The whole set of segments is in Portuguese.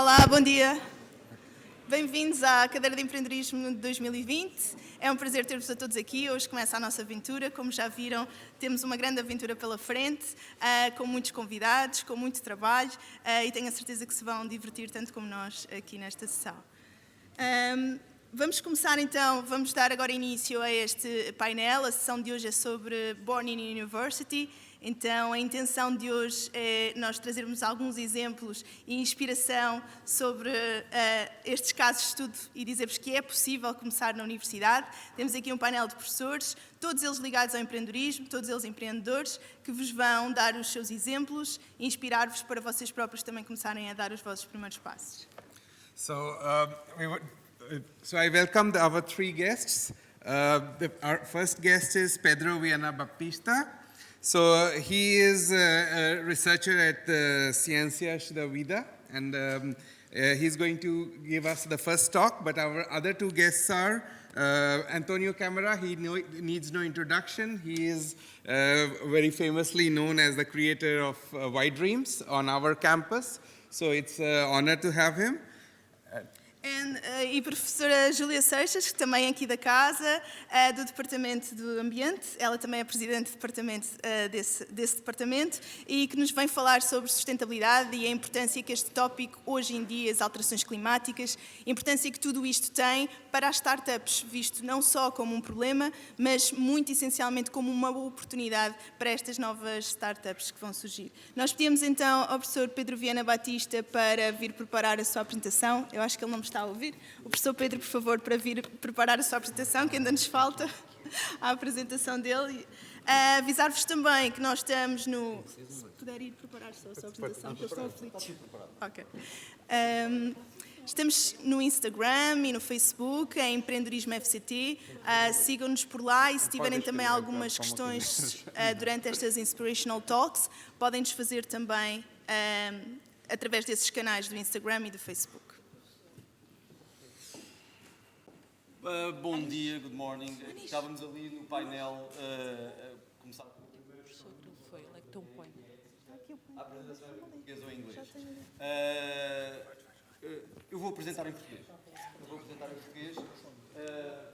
Olá, bom dia. Bem-vindos à cadeira de empreendedorismo de 2020. É um prazer ter-vos a todos aqui. Hoje começa a nossa aventura. Como já viram, temos uma grande aventura pela frente, com muitos convidados, com muito trabalho, e tenho a certeza que se vão divertir tanto como nós aqui nesta sessão. Vamos começar então, vamos dar agora início a este painel. A sessão de hoje é sobre Born in University. Então, a intenção de hoje é nós trazermos alguns exemplos e inspiração sobre estes casos de estudo e dizer-vos que é possível começar na universidade. Temos aqui um painel de professores, todos eles ligados ao empreendedorismo, todos eles empreendedores, que vos vão dar os seus exemplos e inspirar-vos para vocês próprios também começarem a dar os vossos primeiros passos. So I welcomed our three guests. Our first guest is Pedro Viana Baptista. So he is a researcher at Ciencias da Vida, and he's going to give us the first talk. But our other two guests are Antonio Camara. He needs no introduction. He is very famously known as the creator of White Dreams on our campus. So it's an honor to have him. E professora Júlia Seixas, que também é aqui da casa, do Departamento do Ambiente. Ela também é presidente do departamento, desse departamento, e que nos vem falar sobre sustentabilidade e a importância que este tópico, hoje em dia, as alterações climáticas, a importância que tudo isto tem para as startups, visto não só como um problema, mas muito essencialmente como uma oportunidade para estas novas startups que vão surgir. Nós pedimos então ao professor Pedro Viana Batista para vir preparar a sua apresentação. Eu acho que ele não me está a ouvir. O professor Pedro, por favor, para vir preparar a sua apresentação, que ainda nos falta a apresentação dele. Avisar-vos também que nós estamos no... Se puder ir preparar só a sua apresentação, porque eles estão aflitos. Ok. Estamos no Instagram e no Facebook, em Empreendedorismo FCT. Sigam-nos por lá e se tiverem também algumas questões durante estas Inspirational Talks, podem-nos fazer também através desses canais do Instagram e do Facebook. Bom dia, good morning. Estávamos ali no painel começar com o primeiro. Foi, like, tão point. A apresentação em português ou em inglês? Eu vou apresentar em português.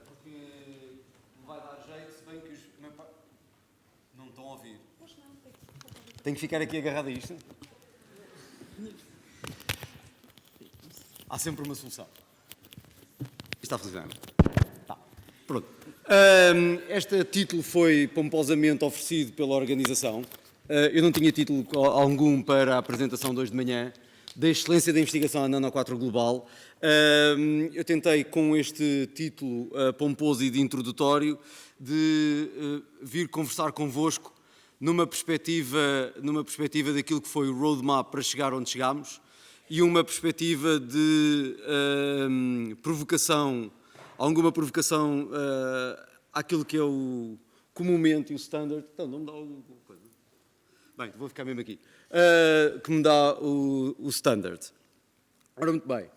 Porque me vai dar jeito, se bem que os não estão a ouvir. Tenho que ficar aqui agarrado a isto? Há sempre uma solução. Está a funcionar? Tá. Pronto. Este título foi pomposamente oferecido pela organização. Eu não tinha título algum para a apresentação de hoje de manhã, da excelência da investigação na Nano 4 Global. Eu tentei, com este título pomposo e de introdutório, de vir conversar convosco numa perspectiva daquilo que foi o roadmap para chegar onde chegámos, e uma perspectiva de provocação, alguma provocação àquilo que é o comumente o standard. Então, não me dá alguma coisa. Bem, vou ficar mesmo aqui. Que me dá o standard. Ora, muito bem.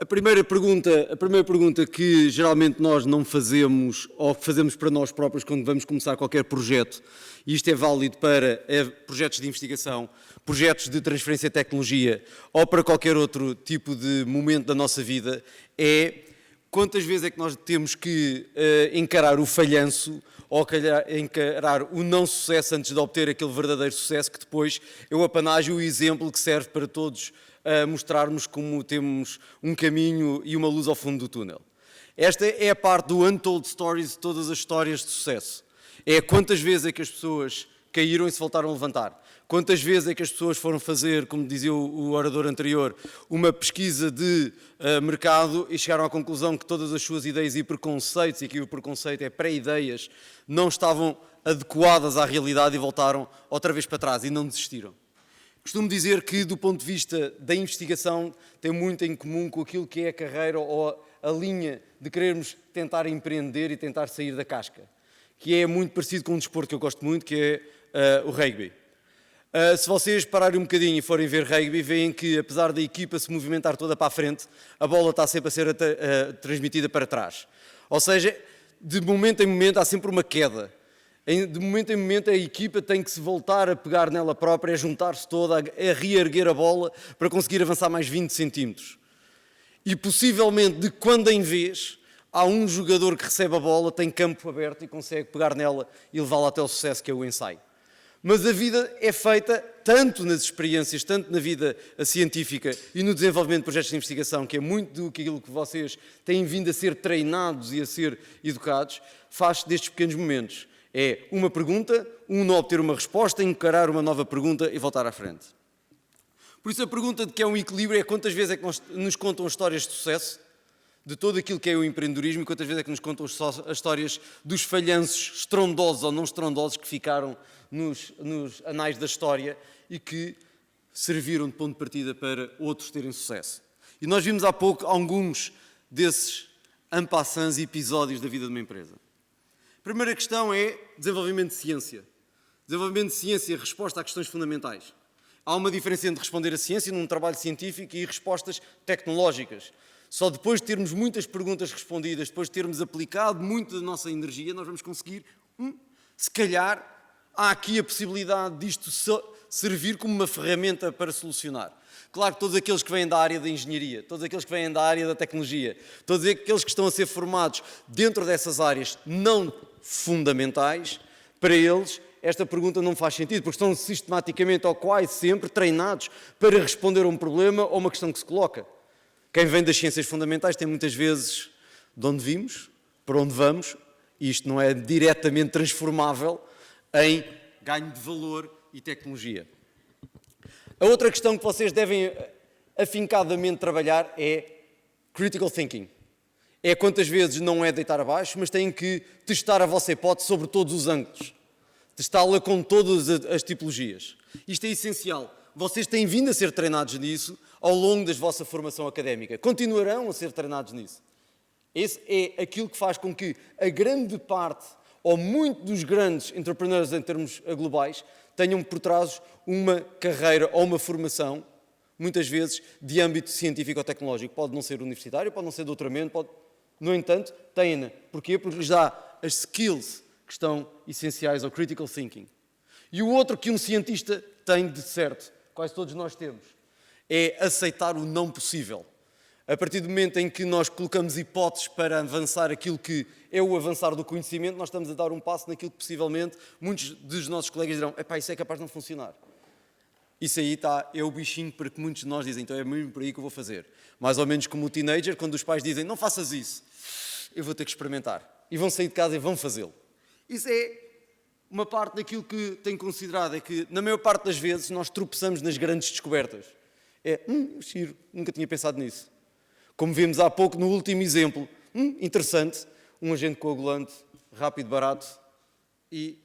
A primeira pergunta que geralmente nós não fazemos, ou que fazemos para nós próprios quando vamos começar qualquer projeto, e isto é válido para projetos de investigação, projetos de transferência de tecnologia ou para qualquer outro tipo de momento da nossa vida, é quantas vezes é que nós temos que encarar o falhanço ou encarar o não sucesso antes de obter aquele verdadeiro sucesso que depois é o apanágio, o exemplo que serve para todos mostrarmos como temos um caminho e uma luz ao fundo do túnel. Esta é a parte do untold stories de todas as histórias de sucesso. É quantas vezes é que as pessoas caíram e se voltaram a levantar. Quantas vezes é que as pessoas foram fazer, como dizia o orador anterior, uma pesquisa de mercado e chegaram à conclusão que todas as suas ideias e preconceitos, e aqui o preconceito é pré-ideias, não estavam adequadas à realidade e voltaram outra vez para trás e não desistiram. Costumo dizer que, do ponto de vista da investigação, tem muito em comum com aquilo que é a carreira ou a linha de querermos tentar empreender e tentar sair da casca, que é muito parecido com um desporto que eu gosto muito, que é o rugby. Se vocês pararem um bocadinho e forem ver rugby, veem que, apesar da equipa se movimentar toda para a frente, a bola está sempre a ser transmitida para trás. Ou seja, de momento em momento há sempre uma queda. De momento em momento a equipa tem que se voltar a pegar nela própria, a juntar-se toda, a reerguer a bola para conseguir avançar mais 20 centímetros. E possivelmente, de quando em vez, há um jogador que recebe a bola, tem campo aberto e consegue pegar nela e levá-la até ao sucesso, que é o ensaio. Mas a vida é feita tanto nas experiências, tanto na vida científica e no desenvolvimento de projetos de investigação, que é muito do que aquilo que vocês têm vindo a ser treinados e a ser educados, faz destes pequenos momentos. É uma pergunta, não obter uma resposta, encarar uma nova pergunta e voltar à frente. Por isso a pergunta de que é um equilíbrio é quantas vezes é que nos contam histórias de sucesso, de todo aquilo que é o empreendedorismo, e quantas vezes é que nos contam as histórias dos falhanços estrondosos ou não estrondosos que ficaram nos anais da história e que serviram de ponto de partida para outros terem sucesso. E nós vimos há pouco alguns desses en passant episódios da vida de uma empresa. A primeira questão é desenvolvimento de ciência. Desenvolvimento de ciência, resposta a questões fundamentais. Há uma diferença entre responder a ciência num trabalho científico e respostas tecnológicas. Só depois de termos muitas perguntas respondidas, depois de termos aplicado muito da nossa energia, nós vamos conseguir, se calhar, há aqui a possibilidade disto servir como uma ferramenta para solucionar. Claro que todos aqueles que vêm da área da engenharia, todos aqueles que vêm da área da tecnologia, todos aqueles que estão a ser formados dentro dessas áreas não fundamentais, para eles esta pergunta não faz sentido, porque estão sistematicamente ou quase sempre treinados para responder a um problema ou uma questão que se coloca. Quem vem das ciências fundamentais tem muitas vezes de onde vimos, para onde vamos, e isto não é diretamente transformável em ganho de valor e tecnologia. A outra questão que vocês devem afincadamente trabalhar é critical thinking. É quantas vezes não é deitar abaixo, mas têm que testar a vossa hipótese sobre todos os ângulos. Testá-la com todas as tipologias. Isto é essencial. Vocês têm vindo a ser treinados nisso ao longo da vossa formação académica. Continuarão a ser treinados nisso. Esse é aquilo que faz com que a grande parte, ou muito dos grandes entrepreneurs em termos globais, tenham por trás uma carreira ou uma formação, muitas vezes, de âmbito científico ou tecnológico. Pode não ser universitário, pode não ser doutoramento, no entanto, têm-na. Porquê? Porque lhes dá as skills que estão essenciais ao critical thinking. E o outro que um cientista tem de certo, quase todos nós temos, é aceitar o não possível. A partir do momento em que nós colocamos hipóteses para avançar aquilo que é o avançar do conhecimento, nós estamos a dar um passo naquilo que possivelmente muitos dos nossos colegas dirão: epá, isso é capaz de não funcionar. Isso aí é o bichinho para que muitos de nós dizem, então é mesmo por aí que eu vou fazer. Mais ou menos como o teenager, quando os pais dizem, não faças isso, eu vou ter que experimentar. E vão sair de casa e vão fazê-lo. Isso é uma parte daquilo que tenho considerado, é que na maior parte das vezes nós tropeçamos nas grandes descobertas. Giro, nunca tinha pensado nisso. Como vimos há pouco no último exemplo, interessante, um agente coagulante, rápido, barato, e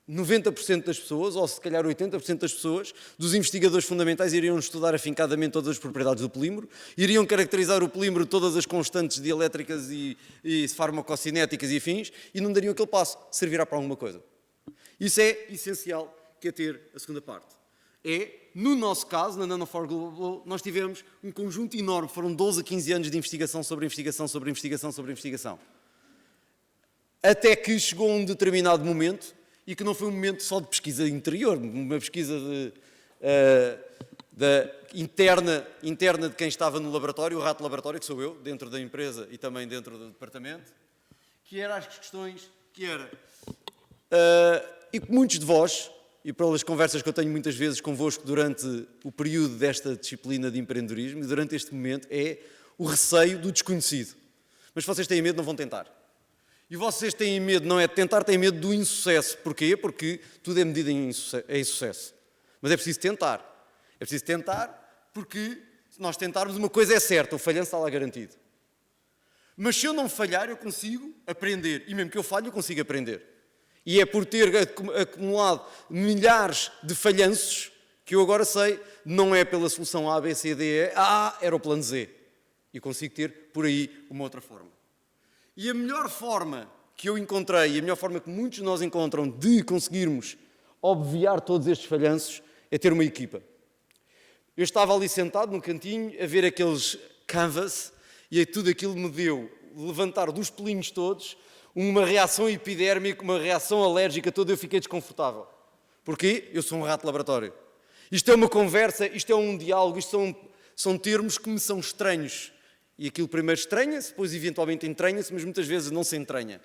90% das pessoas, ou se calhar 80% das pessoas, dos investigadores fundamentais iriam estudar afincadamente todas as propriedades do polímero, iriam caracterizar o polímero, todas as constantes dielétricas e farmacocinéticas e afins, e não dariam aquele passo, servirá para alguma coisa. Isso é essencial, que é ter a segunda parte. No nosso caso, na Nano4 Global, nós tivemos um conjunto enorme, foram 12 a 15 anos de investigação sobre investigação, sobre investigação, sobre investigação. Até que chegou um determinado momento, e que não foi um momento só de pesquisa interior, uma pesquisa interna de quem estava no laboratório, o rato laboratório, que sou eu, dentro da empresa e também dentro do departamento, que era as questões, e que muitos de vós, e pelas conversas que eu tenho muitas vezes convosco durante o período desta disciplina de empreendedorismo, e durante este momento, é o receio do desconhecido. Mas se vocês têm medo, não vão tentar. E vocês têm medo, não é de tentar, têm medo do insucesso. Porquê? Porque tudo é medido em sucesso. Mas é preciso tentar. É preciso tentar porque, se nós tentarmos, uma coisa é certa, o falhanço está lá garantido. Mas se eu não falhar, eu consigo aprender. E mesmo que eu falhe, eu consigo aprender. E é por ter acumulado milhares de falhanços que eu agora sei, não é pela solução A, B, C, D, E, era o plano Z. E consigo ter, por aí, uma outra forma. E a melhor forma que eu encontrei, e a melhor forma que muitos de nós encontram de conseguirmos obviar todos estes falhanços, é ter uma equipa. Eu estava ali sentado no cantinho a ver aqueles canvas e tudo aquilo me deu levantar dos pelinhos todos uma reação epidérmica, uma reação alérgica toda, eu fiquei desconfortável. Porquê? Eu sou um rato de laboratório. Isto é uma conversa, isto é um diálogo, isto são termos que me são estranhos. E aquilo primeiro estranha-se, depois eventualmente entranha-se, mas muitas vezes não se entranha.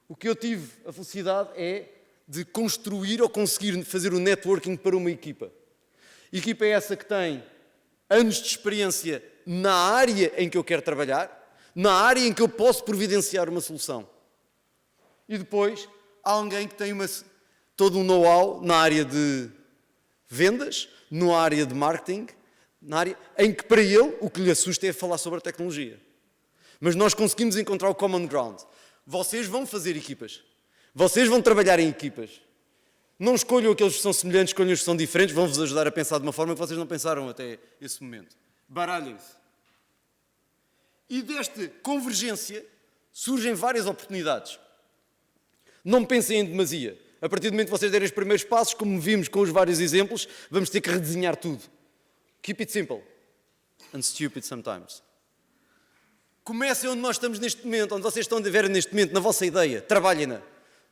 O que eu tive a felicidade é de construir ou conseguir fazer o networking para uma equipa. Equipa é essa que tem anos de experiência na área em que eu quero trabalhar, na área em que eu posso providenciar uma solução. E depois, há alguém que tem todo um know-how na área de vendas, na área de marketing, na área em que para ele o que lhe assusta é falar sobre a tecnologia. Mas nós conseguimos encontrar o common ground. Vocês vão fazer equipas. Vocês vão trabalhar em equipas. Não escolham aqueles que são semelhantes, escolham os que são diferentes, vão-vos ajudar a pensar de uma forma que vocês não pensaram até esse momento. Baralhem-se. E desta convergência surgem várias oportunidades. Não pensem em demasia. A partir do momento que vocês derem os primeiros passos, como vimos com os vários exemplos, vamos ter que redesenhar tudo. Keep it simple and stupid sometimes. Comecem onde nós estamos neste momento, onde vocês estão a ver neste momento, na vossa ideia. Trabalhem-na.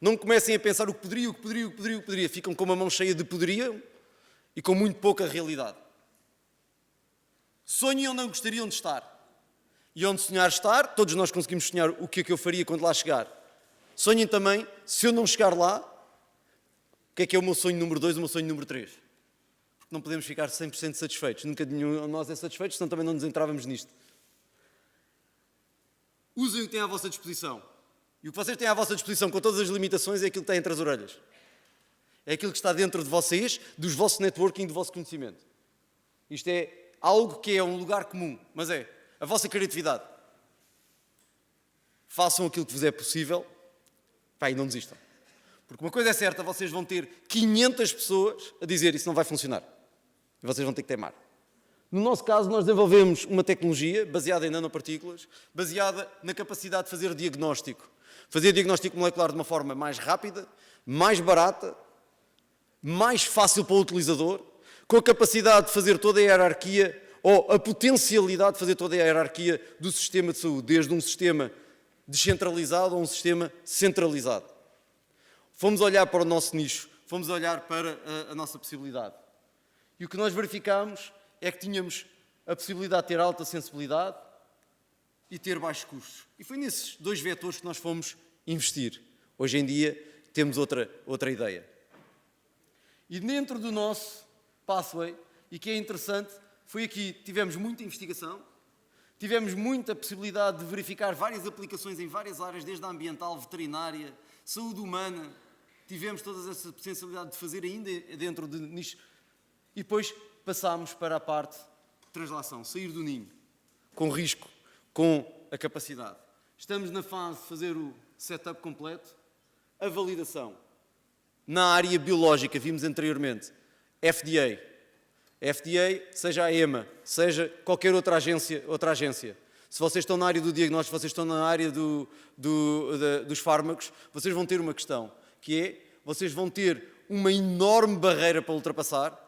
Não comecem a pensar o que poderia. Ficam com uma mão cheia de poderiam e com muito pouca realidade. Sonhem onde não gostariam de estar. E onde sonhar estar, todos nós conseguimos sonhar o que é que eu faria quando lá chegar. Sonhem também, se eu não chegar lá, o que é o meu sonho número 2, o meu sonho número 3. Porque não podemos ficar 100% satisfeitos. Nunca nenhum de nós é satisfeito, senão também não nos entrávamos nisto. Usem o que têm à vossa disposição. E o que vocês têm à vossa disposição, com todas as limitações, é aquilo que está entre as orelhas. É aquilo que está dentro de vocês, dos vossos networking, do vosso conhecimento. Isto é algo que é um lugar comum, mas é a vossa criatividade. Façam aquilo que vos é possível, e não desistam. Porque uma coisa é certa, vocês vão ter 500 pessoas a dizer isso não vai funcionar. E vocês vão ter que teimar. No nosso caso, nós desenvolvemos uma tecnologia baseada em nanopartículas, baseada na capacidade de fazer diagnóstico. Fazer diagnóstico molecular de uma forma mais rápida, mais barata, mais fácil para o utilizador, com a capacidade de fazer toda a hierarquia, ou a potencialidade de fazer toda a hierarquia do sistema de saúde, desde um sistema descentralizado a um sistema centralizado. Fomos olhar para o nosso nicho, fomos olhar para a nossa possibilidade. E o que nós verificámos é que tínhamos a possibilidade de ter alta sensibilidade e ter baixos custos. E foi nesses dois vetores que nós fomos investir. Hoje em dia temos outra ideia. E dentro do nosso pathway, e que é interessante, foi aqui, tivemos muita investigação, tivemos muita possibilidade de verificar várias aplicações em várias áreas, desde a ambiental, veterinária, saúde humana, tivemos toda essa potencialidade de fazer ainda dentro de nicho. E depois passámos para a parte de translação, sair do ninho, com risco, com a capacidade. Estamos na fase de fazer o setup completo, a validação. Na área biológica, vimos anteriormente, FDA, seja a EMA, seja qualquer outra agência. Se vocês estão na área do diagnóstico, vocês estão na área dos fármacos, vocês vão ter uma questão, que é, vocês vão ter uma enorme barreira para ultrapassar,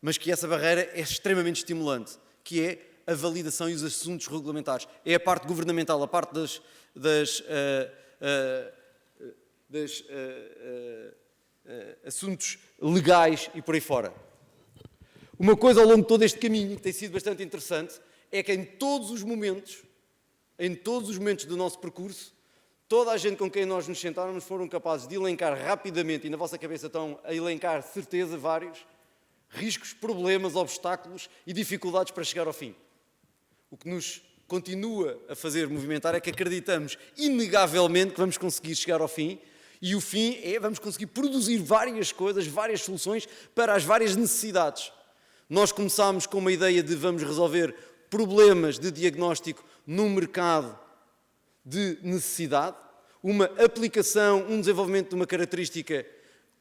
mas que essa barreira é extremamente estimulante, que é a validação e os assuntos regulamentares. É a parte governamental, a parte dos assuntos legais e por aí fora. Uma coisa ao longo de todo este caminho, que tem sido bastante interessante, é que em todos os momentos do nosso percurso, toda a gente com quem nós nos sentáramos foram capazes de elencar rapidamente, e na vossa cabeça estão a elencar, certeza, vários riscos, problemas, obstáculos e dificuldades para chegar ao fim. O que nos continua a fazer movimentar é que acreditamos inegavelmente que vamos conseguir chegar ao fim, e o fim é, vamos conseguir produzir várias coisas, várias soluções para as várias necessidades. Nós começámos com uma ideia de vamos resolver problemas de diagnóstico num mercado de necessidade, uma aplicação, um desenvolvimento de uma característica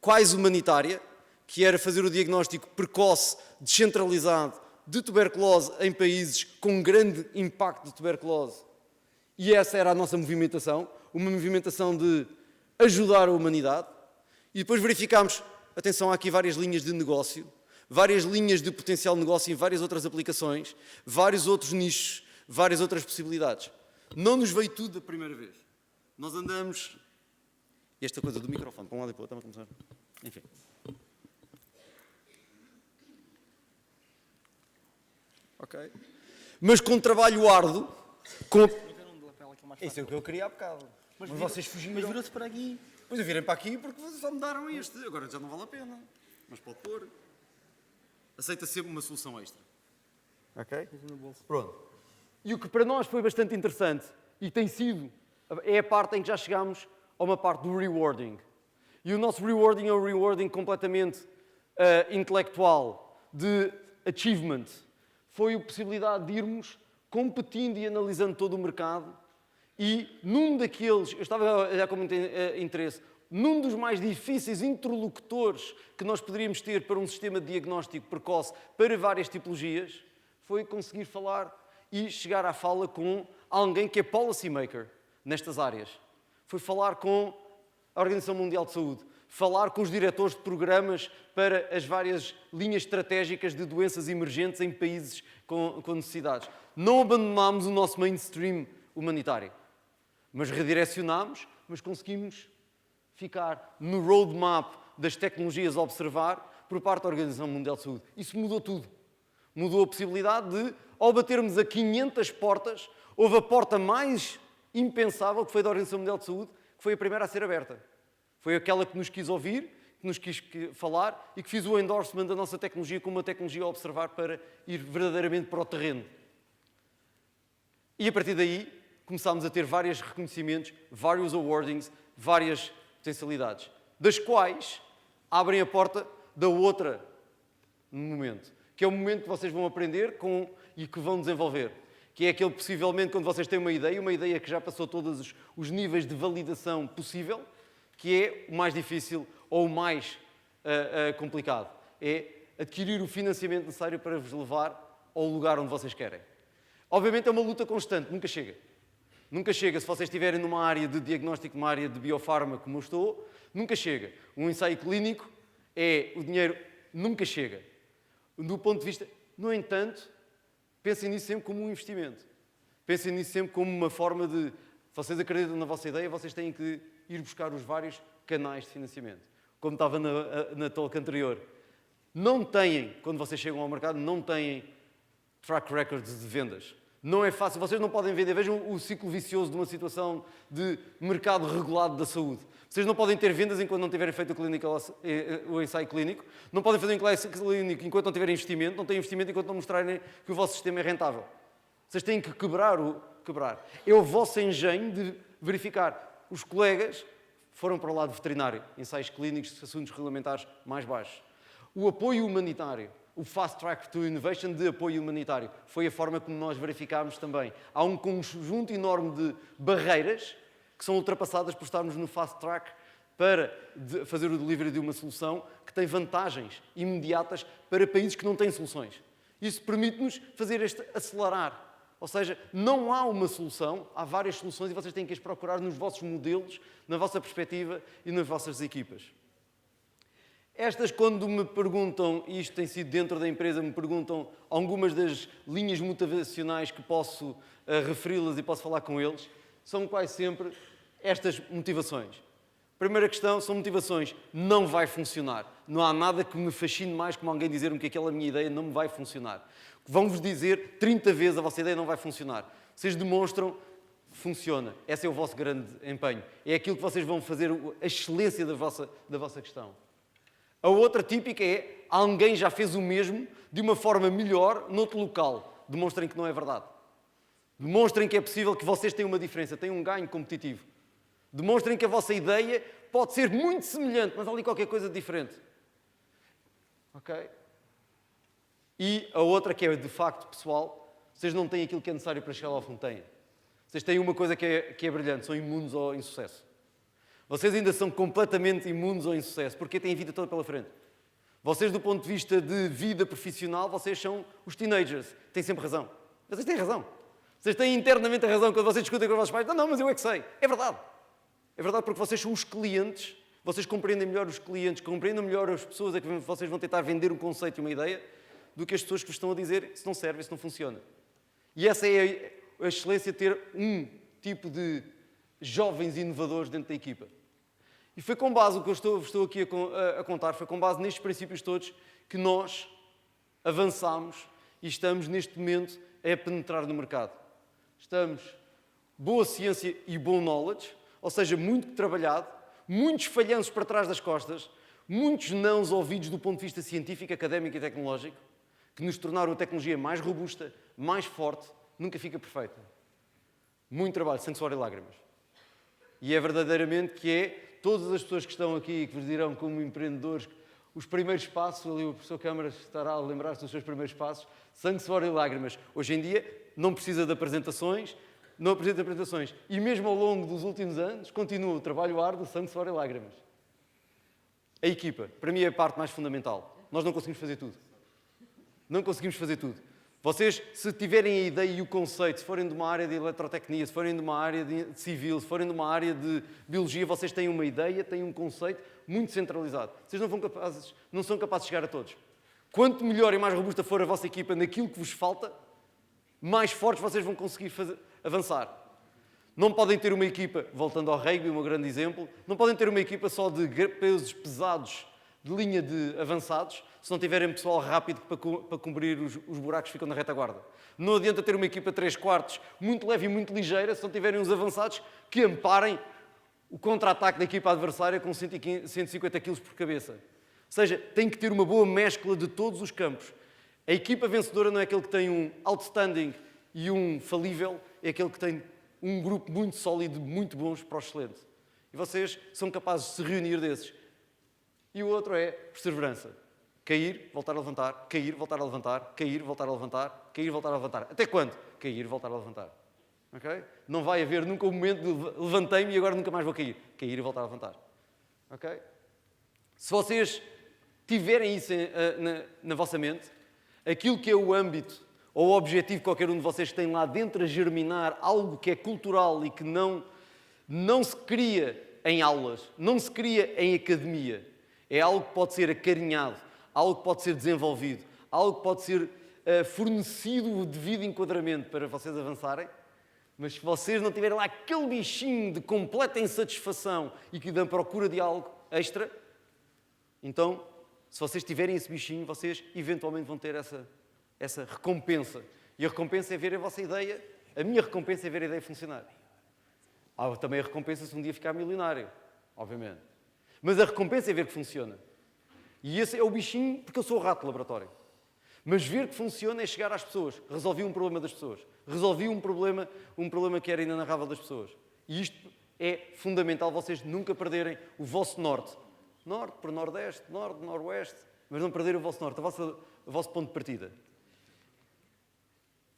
quase humanitária, que era fazer o diagnóstico precoce, descentralizado, de tuberculose em países com grande impacto de tuberculose. E essa era a nossa movimentação, uma movimentação de ajudar a humanidade. E depois verificámos, atenção, há aqui várias linhas de negócio, várias linhas de potencial negócio em várias outras aplicações, vários outros nichos, várias outras possibilidades. Não nos veio tudo da primeira vez. Nós andamos E esta coisa do microfone, para um lado e para o outro, estamos a começar. Enfim. Ok. Mas com trabalho árduo, com... Isso é o que eu queria há bocado. Mas vocês fugiram. Mas virou-se para aqui. Pois eu virem para aqui porque vocês só me deram este. Agora já não vale a pena. Mas pode pôr. Aceita sempre uma solução extra. Ok? Pronto. E o que para nós foi bastante interessante, e tem sido, é a parte em que já chegámos a uma parte do rewarding. E o nosso rewarding é um rewarding completamente intelectual, de achievement. Foi a possibilidade de irmos competindo e analisando todo o mercado e num daqueles, eu estava a olhar com muito interesse, num dos mais difíceis interlocutores que nós poderíamos ter para um sistema de diagnóstico precoce para várias tipologias, foi conseguir falar e chegar à fala com alguém que é policy maker nestas áreas. Foi falar com a Organização Mundial de Saúde, falar com os diretores de programas para as várias linhas estratégicas de doenças emergentes em países com necessidades. Não abandonámos o nosso mainstream humanitário, mas redirecionámos, mas conseguimos ficar no roadmap das tecnologias a observar por parte da Organização Mundial de Saúde. Isso mudou tudo. Mudou a possibilidade de, ao batermos a 500 portas, houve a porta mais impensável, que foi da Organização Mundial de Saúde, que foi a primeira a ser aberta. Foi aquela que nos quis ouvir, que nos quis falar e que fez o endorsement da nossa tecnologia como uma tecnologia a observar para ir verdadeiramente para o terreno. E a partir daí começámos a ter vários reconhecimentos, vários awardings, várias potencialidades, das quais abrem a porta da outra momento, que é o momento que vocês vão aprender com e que vão desenvolver, que é aquele possivelmente quando vocês têm uma ideia que já passou todos os níveis de validação possível, que é o mais difícil ou o mais complicado. É adquirir o financiamento necessário para vos levar ao lugar onde vocês querem. Obviamente é uma luta constante, nunca chega. Nunca chega, se vocês estiverem numa área de diagnóstico, numa área de biofarma como eu estou, nunca chega. Um ensaio clínico o dinheiro nunca chega. Do ponto de vista, no entanto, pensem nisso sempre como um investimento. Pensem nisso sempre como uma forma de, vocês acreditam na vossa ideia, vocês têm que ir buscar os vários canais de financiamento. Como estava na talk anterior. Não têm, quando vocês chegam ao mercado, não têm track records de vendas. Não é fácil, vocês não podem vender. Vejam o ciclo vicioso de uma situação de mercado regulado da saúde. Vocês não podem ter vendas enquanto não tiverem feito o ensaio clínico, não podem fazer um ensaio clínico enquanto não tiverem investimento, não têm investimento enquanto não mostrarem que o vosso sistema é rentável. Vocês têm que quebrar. É o vosso engenho de verificar. Os colegas foram para o lado veterinário, ensaios clínicos, assuntos regulamentares mais baixos. O apoio humanitário. O Fast Track to Innovation de apoio humanitário. Foi a forma como nós verificámos também. Há um conjunto enorme de barreiras que são ultrapassadas por estarmos no Fast Track para fazer o delivery de uma solução que tem vantagens imediatas para países que não têm soluções. Isso permite-nos fazer este acelerar. Ou seja, não há uma solução, há várias soluções e vocês têm que as procurar nos vossos modelos, na vossa perspectiva e nas vossas equipas. Estas, quando me perguntam, e isto tem sido dentro da empresa, me perguntam algumas das linhas motivacionais que posso referi-las e posso falar com eles, são quase sempre estas motivações. Primeira questão, são motivações. Não vai funcionar. Não há nada que me fascine mais como alguém dizer-me que aquela minha ideia não me vai funcionar. Vão-vos dizer 30 vezes a vossa ideia não vai funcionar. Vocês demonstram, funciona. Esse é o vosso grande empenho. É aquilo que vocês vão fazer, a excelência da vossa questão. A outra típica é, alguém já fez o mesmo de uma forma melhor noutro local. Demonstrem que não é verdade. Demonstrem que é possível que vocês tenham uma diferença, tenham um ganho competitivo. Demonstrem que a vossa ideia pode ser muito semelhante, mas há ali qualquer coisa diferente. Ok? E a outra que é de facto pessoal, vocês não têm aquilo que é necessário para chegar lá ao fundo, têm. Vocês têm uma coisa que é brilhante, são imunes ao insucesso. Vocês ainda são completamente imunes ao insucesso, porque têm a vida toda pela frente. Vocês, do ponto de vista de vida profissional, vocês são os teenagers. Têm sempre razão. Vocês têm razão. Vocês têm internamente a razão quando vocês discutem com os vossos pais. Não, mas eu é que sei. É verdade. É verdade porque vocês são os clientes, vocês compreendem melhor os clientes, compreendem melhor as pessoas a que vocês vão tentar vender um conceito e uma ideia do que as pessoas que vos estão a dizer se não serve, se não funciona. E essa é a excelência de ter um tipo de jovens inovadores dentro da equipa. E foi com base, o que eu estou aqui a contar, foi com base nestes princípios todos que nós avançámos e estamos neste momento a penetrar no mercado. Estamos boa ciência e bom knowledge, ou seja, muito trabalhado, muitos falhanços para trás das costas, muitos nãos ouvidos do ponto de vista científico, académico e tecnológico, que nos tornaram a tecnologia mais robusta, mais forte, nunca fica perfeita. Muito trabalho, sangue, suor e lágrimas. E é verdadeiramente que é todas as pessoas que estão aqui e que vos dirão como empreendedores os primeiros passos, ali o professor Câmara estará a lembrar-se dos seus primeiros passos, sangue, suor e lágrimas. Hoje em dia não precisa de apresentações, não apresenta apresentações. E mesmo ao longo dos últimos anos continua o trabalho árduo, sangue, suor e lágrimas. A equipa, para mim, é a parte mais fundamental. Nós não conseguimos fazer tudo. Não conseguimos fazer tudo. Vocês, se tiverem a ideia e o conceito, se forem de uma área de eletrotecnia, se forem de uma área de civil, se forem de uma área de biologia, vocês têm uma ideia, têm um conceito muito centralizado. Vocês não são capazes de chegar a todos. Quanto melhor e mais robusta for a vossa equipa naquilo que vos falta, mais fortes vocês vão conseguir avançar. Não podem ter uma equipa, voltando ao rugby, um grande exemplo, não podem ter uma equipa só de pesos pesados, de linha de avançados, se não tiverem pessoal rápido para cobrir os buracos que ficam na retaguarda. Não adianta ter uma equipa 3/4 muito leve e muito ligeira se não tiverem uns avançados que amparem o contra-ataque da equipa adversária com 150 kg por cabeça. Ou seja, tem que ter uma boa mescla de todos os campos. A equipa vencedora não é aquele que tem um outstanding e um falível, é aquele que tem um grupo muito sólido, muito bons para o excelente. E vocês são capazes de se reunir desses. E o outro é perseverança. Cair, voltar a levantar, cair, voltar a levantar, cair, voltar a levantar, cair, voltar a levantar. Até quando? Cair, voltar a levantar. Okay? Não vai haver nunca um momento de levantei-me e agora nunca mais vou cair. Cair e voltar a levantar. Okay? Se vocês tiverem isso na vossa mente, aquilo que é o âmbito ou o objetivo que qualquer um de vocês tem lá dentro a germinar, algo que é cultural e que não se cria em aulas, não se cria em academia. É algo que pode ser acarinhado, algo que pode ser desenvolvido, algo que pode ser fornecido o devido enquadramento para vocês avançarem. Mas se vocês não tiverem lá aquele bichinho de completa insatisfação e que dão procura de algo extra, então, se vocês tiverem esse bichinho, vocês eventualmente vão ter essa recompensa. E a recompensa é ver a vossa ideia, a minha recompensa é ver a ideia funcionar. Há também a recompensa se um dia ficar milionário, obviamente. Mas a recompensa é ver que funciona. E esse é o bichinho, porque eu sou o rato de laboratório. Mas ver que funciona é chegar às pessoas. Resolvi um problema das pessoas. Resolvi um problema que era inenarrável das pessoas. E isto é fundamental, vocês nunca perderem o vosso norte. Norte para nordeste, norte, noroeste, mas não perderem o vosso norte, o vosso ponto de partida.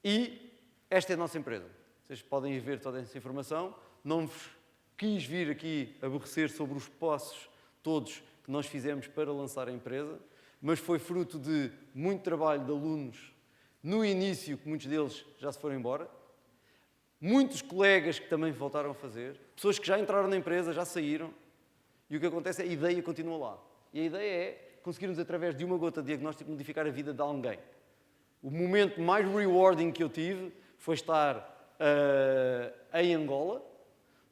E esta é a nossa empresa. Vocês podem ir ver toda essa informação. Não vos quis vir aqui aborrecer sobre os passos todos que nós fizemos para lançar a empresa, mas foi fruto de muito trabalho de alunos no início, que muitos deles já se foram embora, muitos colegas que também voltaram a fazer, pessoas que já entraram na empresa, já saíram, e o que acontece é que a ideia continua lá. E a ideia é conseguirmos, através de uma gota de diagnóstico, modificar a vida de alguém. O momento mais rewarding que eu tive foi estar em Angola,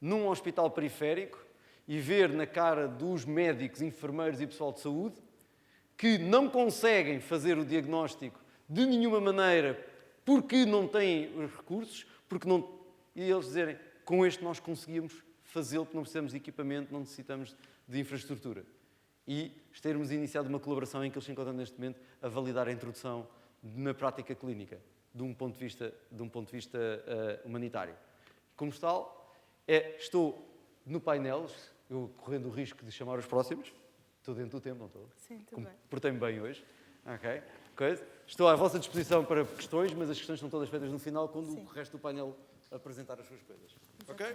num hospital periférico, e ver na cara dos médicos, enfermeiros e pessoal de saúde que não conseguem fazer o diagnóstico de nenhuma maneira porque não têm os recursos, e eles dizerem, com este nós conseguimos fazê-lo, porque não precisamos de equipamento, não necessitamos de infraestrutura. E termos iniciado uma colaboração em que eles se encontram neste momento a validar a introdução na prática clínica, de um ponto de vista humanitário. Como tal, estou no painel, eu correndo o risco de chamar os próximos. Estou dentro do tempo, não estou? Sim, tudo bem. Portei-me bem hoje. Okay. Estou à vossa disposição para questões, mas as questões são todas feitas no final, quando o resto do painel apresentar as suas coisas. Ok?